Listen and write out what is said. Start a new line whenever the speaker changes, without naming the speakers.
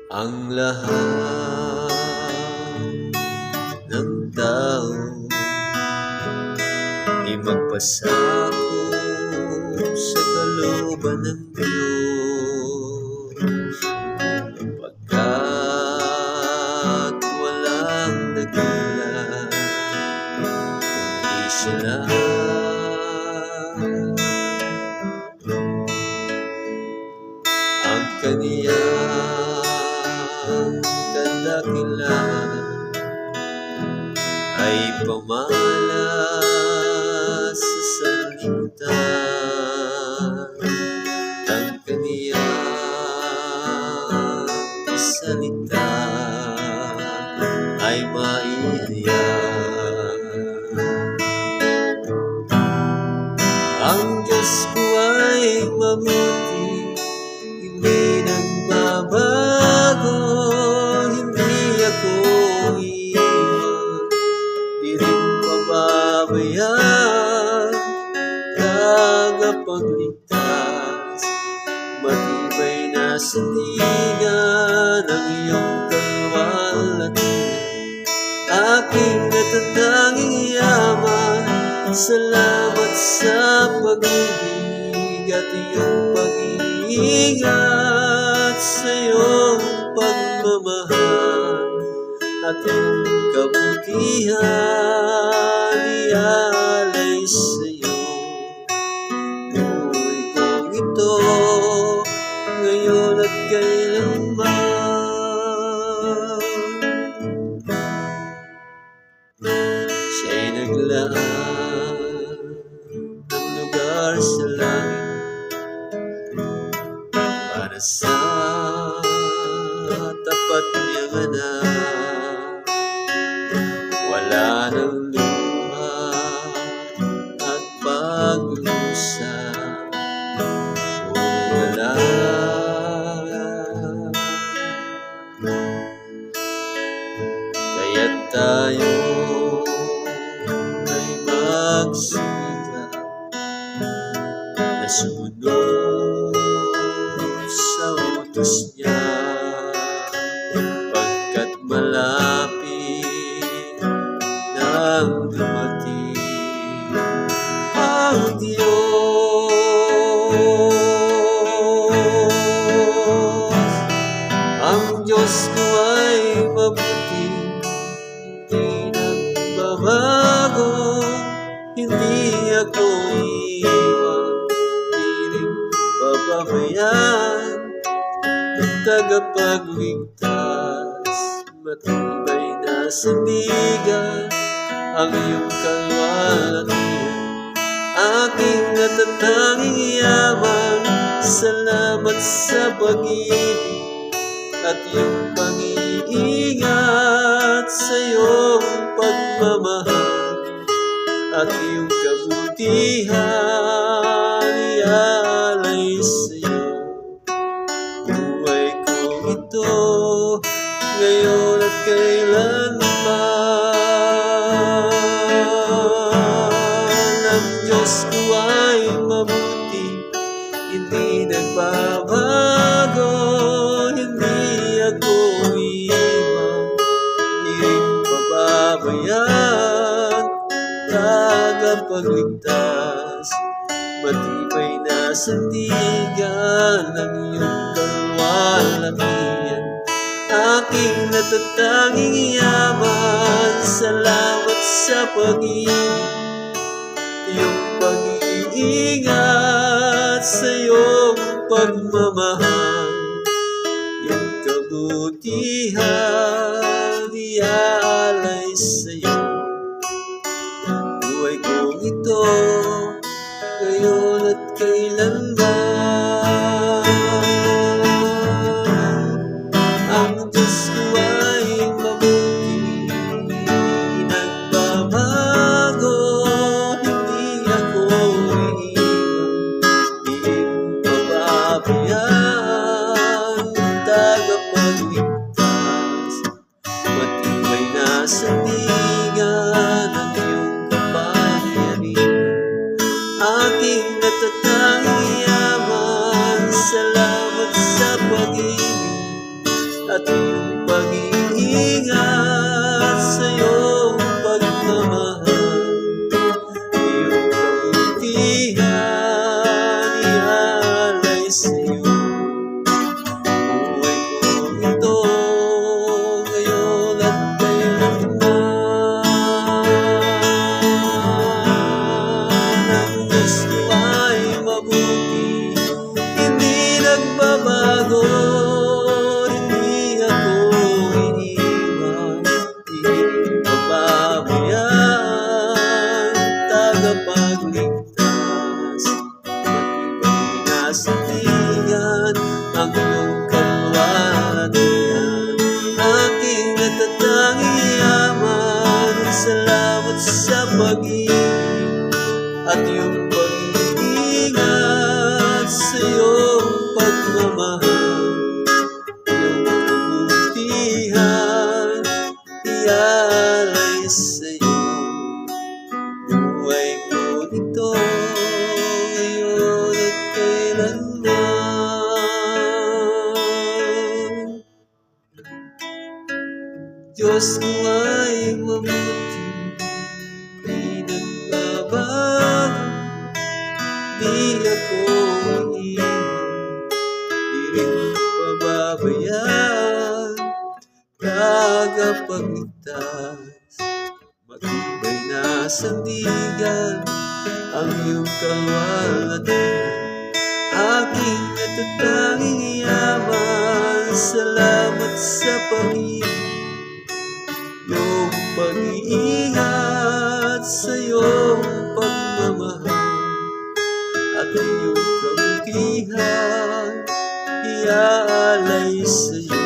Ang lahat ng tao ay magpasako sa kalooban ng Diyos, pagkat walang dakilan kundi siya lang. Ang kaniyang kadakilan ay pamalas sa sanlibutan. Ang kaniyang salita ay maiiyak. Ang Diyos ko ay mabuti, hindi nagbabago, hindi ako iiwan, di rin pababayaan. Tagapagligtas, matibay na sandigan ang iyong kalwalhatian, aking natatanging yaman. Salamat sa pag-ibig at iyong pag-iingat, sa iyong pagmamahal at iyong kabutihan. Ialay sa iyo buhay kong ito, ngayon at kailanman. Siya'y naglaan ng lugar sa langit para sa tapat niyang anak. Wala nang luha at paglusa, wala. Kaya't tayo ay magsikap na sumunod sa utos niya, pagkat malapit nang dumating ang Diyos. Ang Diyos ko ay mabuti, hindi nagbabago, hindi ako iiwan, di rin pababayaan. Tagapagligtas, matibay na sandigan ang iyong kalwalhatian, aking natatanging yaman. Salamat sa pag-ibig at iyong pag-iingat, sa iyong pagmamahal at iyong kabutihan. Ialay sa iyo buhay kong ito, ngayon at kailanman. Ang Diyos ko ay mabuti, hindi nagbabago, hindi ako iiwan, di rin pababayaan. Tagapagligtas, matibay na sandigan ang iyong kalwalhatian, aking natatanging yaman. Salamat sa pag-ibig, iyong pag-iingat, sa iyong pagmamahal, iyong kabutihan. Ialay sa iyo buhay kong ito, ngayon at kailanman. Ang Diyos ko ay mabuti, hindi nagbabago, hindi ako iiwan, di rin pababayaan. Tagapagligtas, matibay na sandigan ang iyong kapangyarihan, at iyong pag-iingat sa iyong pagmamahal. Iyong kabutihan ialay sa iyo. Buhay ko ito ngayon at kailanman. Ang gusto ay mabuti, hindi nagbabago. Hindi ako iniwan, hindi pababayaan. Tagapagligtas, matibay na sandigan ang iyong kalwalhatian. Aking natatanging yaman, salamat sa pag-ibig at iyong pag-iingat sa iyong pagmamahal. Iyong kabutihan ialay sa iyo. Buhay ko ito ngayon at kailanman. Diyos ko ay mabuti, di nagbabago. Di ako iiwan, di rin pababayaan. Tagapagligtas, matibay na sandigan ang iyong kalwalhatian. Aking natatanging yaman, salamat sa pag-ibig, iyong pag-iingat sa iyong pagmamahal. At iyong kabutihan iaalay sa iyo.